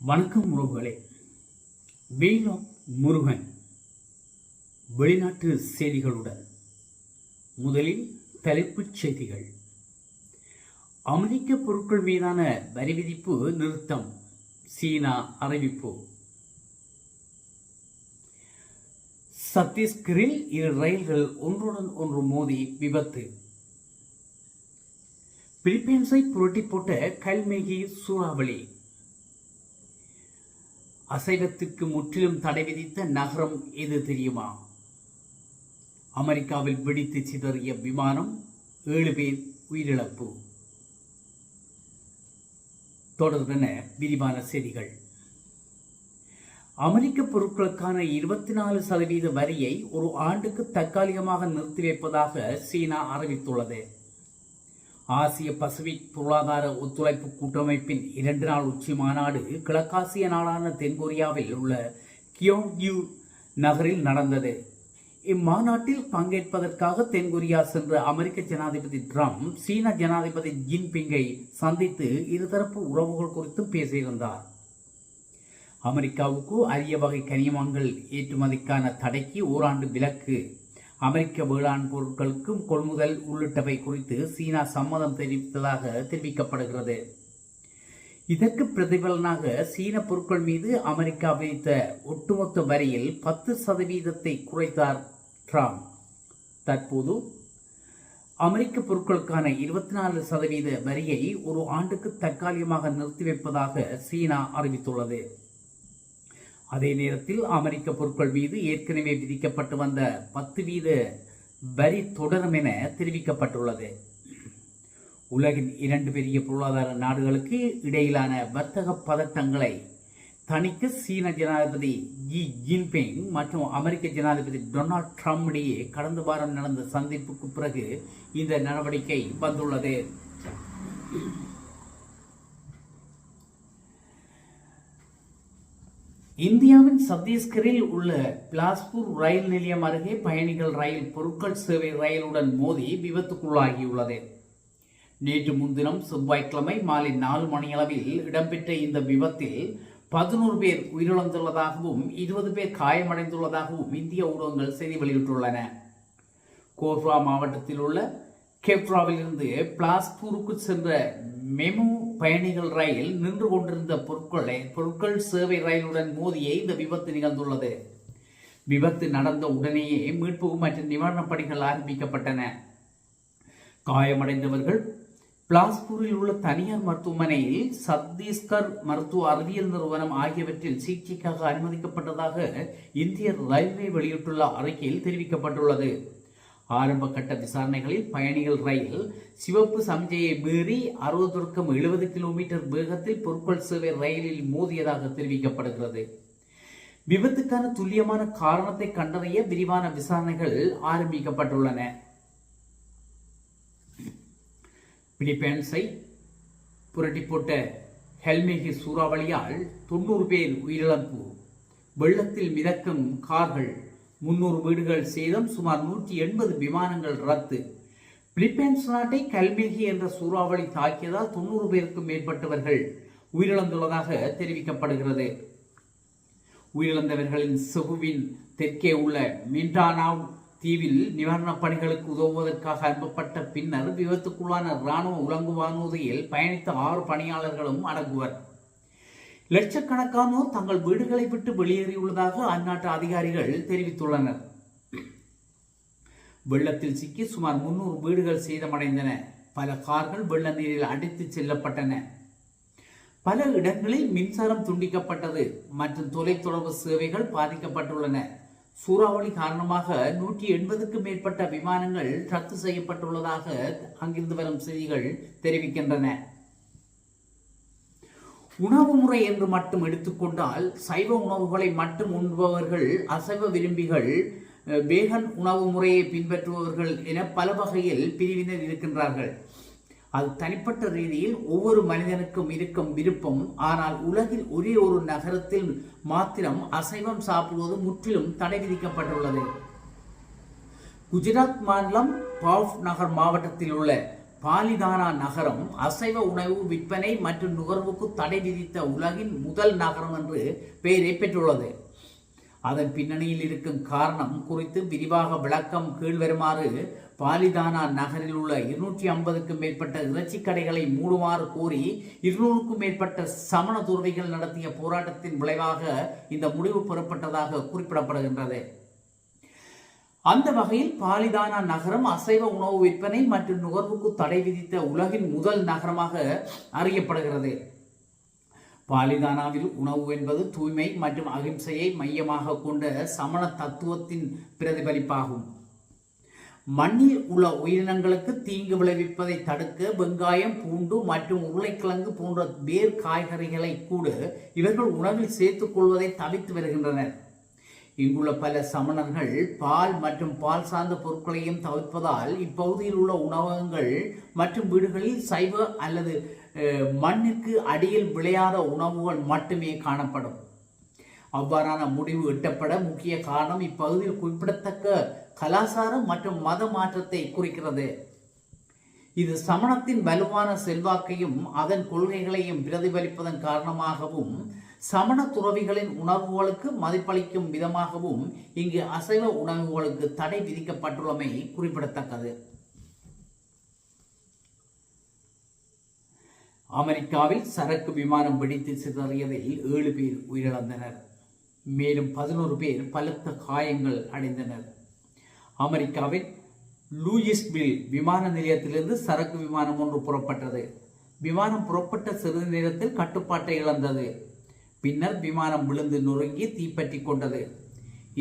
வணக்கம் உறவுகளே. வீணம் முருகன் வெளிநாட்டு செய்திகளுடன் முதலில் தலைப்புச் செய்திகள். அமெரிக்க பொருட்கள் மீதான வரி விதிப்பு நிறுத்தம், சீனா அறிவிப்பு. சத்தீஸ்கரில் 2 ரயில்கள் ஒன்றுடன் ஒன்று மோதி விபத்து. பிலிப்பைன்ஸை புரட்டி போட்ட கல்மேகி சூறாவளி. அசைவத்திற்கு முற்றிலும் தடை விதித்த நகரம் எது தெரியுமா? அமெரிக்காவில் வெடித்து சிதறிய விமானம், 7 பேர் உயிரிழப்பு. தொடர்பென விரிவான செய்திகள். அமெரிக்க பொருட்களுக்கான 24% வரியை ஒரு ஆண்டுக்கு தற்காலிகமாக நிறுத்தி வைப்பதாக சீனா அறிவித்துள்ளது. ஆசிய பசிபிக் பொருளாதார ஒத்துழைப்பு கூட்டமைப்பின் 2 நாள் உச்சி மாநாடு கிழக்காசிய நாடான தென்கொரியாவில் உள்ள கியோங்யூ நகரில் நடந்தது. இம்மாநாட்டில் பங்கேற்பதற்காக தென்கொரியா சென்ற அமெரிக்க ஜனாதிபதி டிரம்ப் சீன ஜனாதிபதி ஜின்பிங்கை சந்தித்து இருதரப்பு உறவுகள் குறித்து பேசியிருந்தார். அமெரிக்காவுக்கு அரிய வகை கனிமங்கள் ஏற்றுமதிக்கான தடைக்கு ஓராண்டு விலக்கு, அமெரிக்க வேளாண் பொருட்களுக்கும் கொள்முதல் உள்ளிட்டவை குறித்து சீனா சம்மதம் தெரிவித்ததாக தெரிவிக்கப்படுகிறது. இதற்கு பிரதிபலனாக சீன பொருட்கள் மீது அமெரிக்கா விதித்த ஒட்டுமொத்த வரியில் 10% குறைத்தார் டிரம்ப். தற்போது அமெரிக்க பொருட்களுக்கான 24% வரியை ஒரு ஆண்டுக்கு தற்காலிகமாக நிறுத்தி வைப்பதாக சீனா அறிவித்துள்ளது. அதே நேரத்தில் அமெரிக்க பொருட்கள் மீது ஏற்கனவே விதிக்கப்பட்டு வந்த 10% வரி தொடரும் என தெரிவிக்கப்பட்டுள்ளது. உலகின் 2 பெரிய பொருளாதார நாடுகளுக்கு இடையிலான வர்த்தக பதட்டங்களை தணிக்க சீன ஜனாதிபதி ஜி ஜின்பிங் மற்றும் அமெரிக்க ஜனாதிபதி டொனால்ட் ட்ரம்ப் இடையே கடந்த வாரம் நடந்த சந்திப்புக்கு பிறகு இந்த நடவடிக்கை வந்துள்ளது. இந்தியாவின் சத்தீஸ்கரில் உள்ள பிலாஸ்பூர் ரயில் நிலையம் அருகே பயணிகள் ரயில் பொருட்கள் சேவை ரயிலுடன் மோதி விபத்துக்குள்ளாகியுள்ளது. நேற்று முன்தினம் செவ்வாய்க்கிழமை மாலை 4 மணியளவில் இடம்பெற்ற இந்த விபத்தில் 11 பேர் உயிரிழந்துள்ளதாகவும் 20 பேர் காயமடைந்துள்ளதாகவும் இந்திய ஊடகங்கள் செய்தி வெளியிட்டுள்ளன. கோர்வா மாவட்டத்தில் உள்ள கெப்ராவிலிருந்து பிலாஸ்பூருக்கு சென்ற மெமு பயணிகள் ரயில் நின்று கொண்டிருந்த பொருட்கள் சேவை ரயிலுடன் மோதியே இந்த விபத்து நிகழ்ந்துள்ளது. விபத்து நடந்த உடனேயே மீட்பு மற்றும் நிவாரணப் பணிகள் ஆரம்பிக்கப்பட்டன. காயமடைந்தவர்கள் பிலாஸ்பூரில் உள்ள தனியார் மருத்துவமனையில், சத்தீஸ்கர் மருத்துவ அறிவியல் நிறுவனம் ஆகியவற்றில் சிகிச்சைக்காக அனுமதிக்கப்பட்டதாக இந்திய ரயில்வே வெளியிட்டுள்ள அறிக்கையில் தெரிவிக்கப்பட்டுள்ளது. ஆரம்ப கட்ட விசாரணைகளில் பயணிகள் ரயில் சிவப்பு சமிஞ்சையை மீறி 60-70 கிலோமீட்டர் வேகத்தில் பொருட்கள் சேவை ரயிலில் மோதியதாக தெரிவிக்கப்படுகிறது. விபத்துக்கான துல்லியமான காரணத்தை கண்டறிய விரிவான விசாரணைகள் ஆரம்பிக்கப்பட்டுள்ளன. பிலிப்பைன்ஸை புரட்டி போட்ட கல்மேகி சூறாவளியால் 90 பேர் உயிரிழப்பு, வெள்ளத்தில் மிதக்கும் கார்கள், 300 வீடுகள் சேதம், சுமார் 180 விமானங்கள் ரத்து. பிலிப்பைன்ஸ் நாட்டை கல்மேகி என்ற சூறாவளி தாக்கியதால் 90 பேருக்கும் மேற்பட்டவர்கள் உயிரிழந்துள்ளதாக தெரிவிக்கப்படுகிறது. உயிரிழந்தவர்களின் செகுவின் தெற்கே உள்ள மிண்டானாவ் தீவில் நிவாரணப் பணிகளுக்கு உதவுவதற்காக அனுப்பப்பட்ட பின்னர் விபத்துக்குள்ளான இராணுவ உலங்கு வானூர்தியில் பயணித்த 6 பணியாளர்களும் அடங்குவர். லட்சக்கணக்கானோர் தங்கள் வீடுகளை விட்டு வெளியேறியுள்ளதாக அந்நாட்டு அதிகாரிகள் தெரிவித்துள்ளனர். வெள்ளத்தில் சிக்கி சுமார் 300 வீடுகள் சேதமடைந்தன. பல கார்கள் வெள்ள நீரில் அடித்து செல்லப்பட்டன. பல இடங்களில் மின்சாரம் துண்டிக்கப்பட்டது மற்றும் தொலைத்தொடர்பு சேவைகள் பாதிக்கப்பட்டுள்ளன. சூறாவளி காரணமாக 180க்கும் மேற்பட்ட விமானங்கள் ரத்து செய்யப்பட்டுள்ளதாக அங்கிருந்து வரும் செய்திகள் தெரிவிக்கின்றன. உணவு முறை என்று மட்டும் எடுத்துக்கொண்டால் சைவ உணவுகளை மட்டும் உண்பவர்கள், அசைவ விரும்பிகள், வேகன் உணவு முறையை பின்பற்றுபவர்கள் என பல வகையில் பிரிவினர் இருக்கின்றார்கள். அது தனிப்பட்ட ரீதியில் ஒவ்வொரு மனிதனுக்கும் இருக்கும் விருப்பம். ஆனால் உலகில் ஒரே ஒரு நகரத்தில் மாத்திரம் அசைவம் சாப்பிடுவது முற்றிலும் தடை விதிக்கப்பட்டுள்ளது. குஜராத் மாநிலம் பாவ் நகர் மாவட்டத்தில் உள்ள பாலிதானா நகரம் அசைவ உணவு விற்பனை மற்றும் நுகர்வுக்கு தடை விதித்த உலகின் முதல் நகரம் என்று பெயரை பெற்றுள்ளது. அதன் பின்னணியில் இருக்கும் காரணம் குறித்து விரிவாக விளக்கம் கீழ்வருமாறு. பாலிதானா நகரில் உள்ள 250க்கும் மேற்பட்ட இறைச்சி கடைகளை மூடுமாறு கோரி 200க்கும் மேற்பட்ட சமண துறவிகள் நடத்திய போராட்டத்தின் விளைவாக இந்த முடிவு பெறப்பட்டதாக குறிப்பிடப்படுகின்றது. அந்த வகையில் பாலிதானா நகரம் அசைவ உணவு விற்பனை மற்றும் நுகர்வுக்கு தடை விதித்த உலகின் முதல் நகரமாக அறியப்படுகிறது. பாலிதானாவில் உணவு என்பது தூய்மை மற்றும் அகிம்சையை மையமாக கொண்ட சமண தத்துவத்தின் பிரதிபலிப்பாகும். மண்ணில் உள்ள உயிரினங்களுக்கு தீங்கு விளைவிப்பதை தடுக்க வெங்காயம், பூண்டு மற்றும் உருளைக்கிழங்கு போன்ற வேர் காய்கறிகளை கூட இவர்கள் உணவில் சேர்த்துக் கொள்வதை தவிர்த்து வருகின்றனர். இங்குள்ள பல சமணர்கள் பால் மற்றும் பால் சார்ந்த பொருட்களையும் தவிர்ப்பதால் இப்பகுதியில் உள்ள உணவகங்கள் மற்றும் வீடுகளில் சைவ அல்லது மண்ணிற்கு அடியில் விளையாத உணவுகள் மட்டுமே காணப்படும். அவ்வாறான முடிவு எட்டப்பட முக்கிய காரணம் இப்பகுதியில் குறிப்பிடத்தக்க கலாச்சாரம் மற்றும் மத மாற்றத்தை குறிக்கிறது. இது சமணத்தின் வலுவான செல்வாக்கையும் அதன் கொள்கைகளையும் பிரதிபலிப்பதன் காரணமாகவும் சமண துறவிகளின் உணர்வுகளுக்கு மதிப்பளிக்கும் விதமாகவும் இங்கு அசைவ உணவுகளுக்கு தடை விதிக்கப்பட்டுள்ளமை குறிப்பிடத்தக்கது. அமெரிக்காவில் சரக்கு விமானம் வெடித்து சிதறியதில் 7 பேர் உயிரிழந்தனர். மேலும் 11 பேர் பலத்த காயங்கள் அடைந்தனர். அமெரிக்காவின் லூயிஸ்வில் விமான நிலையத்திலிருந்து சரக்கு விமானம் ஒன்று புறப்பட்டது. விமானம் புறப்பட்ட சிறிது நேரத்தில் கட்டுப்பாட்டை இழந்தது. பின்னர் விமானம் விழுந்து நொறுங்கி தீப்பற்றி கொண்டது.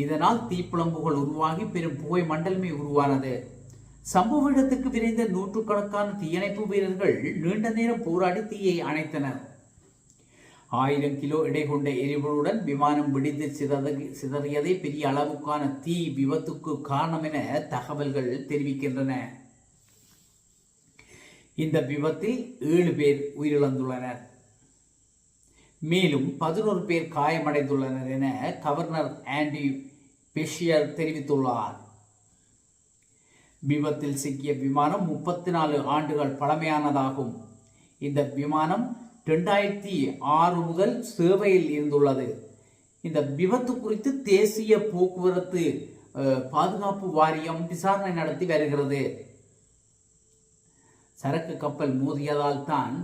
இதனால் தீப்பிழம்புகள் உருவாகி பெரும் புகை மண்டலமே உருவானது. சம்பவ இடத்துக்கு விரைந்த நூற்றுக்கணக்கான தீயணைப்பு வீரர்கள் நீண்ட நேரம் போராடி தீயை அணைத்தனர். 1000 கிலோ எடை கொண்ட எரிபொருளுடன் விமானம் வெடித்து சிதறியதே பெரிய அளவுக்கான தீ விபத்துக்கு காரணம் என தகவல்கள் தெரிவிக்கின்றன. இந்த விபத்தில் 7 பேர் உயிரிழந்துள்ளனர். மேலும் 11 பேர் காயமடைந்துள்ளனர் என கவர்னர் ஆண்டி பெஷியர் தெரிவித்துள்ளார். விபத்தில் சிக்கிய விமானம் 34 ஆண்டுகள் பழமையானதாகும். இந்த விமானம் 2006 முதல் சேவையில் இருந்துள்ளது. இந்த விபத்து குறித்து தேசிய போக்குவரத்து பாதுகாப்பு வாரியம் விசாரணை நடத்தி வருகிறது. சரக்கு கப்பல் மோதியதால் தான்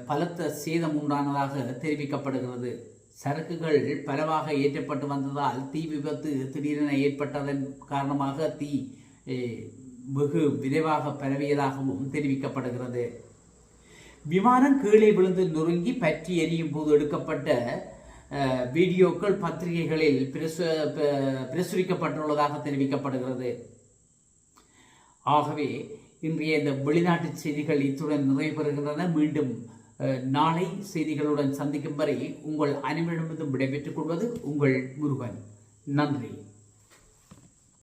பலத்த சேதம் உண்டானதாக தெரிவிக்கப்படுகிறது. சரக்குகள் பலவாக ஏற்றப்பட்டு வந்ததால் தீ விபத்து திடீரென ஏற்பட்டதன் காரணமாக தீ வெகு விரைவாக பரவியதாகவும் தெரிவிக்கப்படுகிறது. விமானம் கீழே விழுந்து நொறுங்கி பற்றி எரியும் போது எடுக்கப்பட்ட வீடியோக்கள் பத்திரிகைகளில் பிரசுரிக்கப்பட்டுள்ளதாக தெரிவிக்கப்படுகிறது. ஆகவே இன்றைய இந்த வெளிநாட்டு செய்திகள் இத்துடன் நிறைவு பெறுகின்றன. மீண்டும் நாளை செய்திகளுடன் சந்திக்கும் வரை உங்கள் அனைவரிடமிருந்தும் விடைபெற்றுக் கொள்வது உங்கள் முருகன். நன்றி.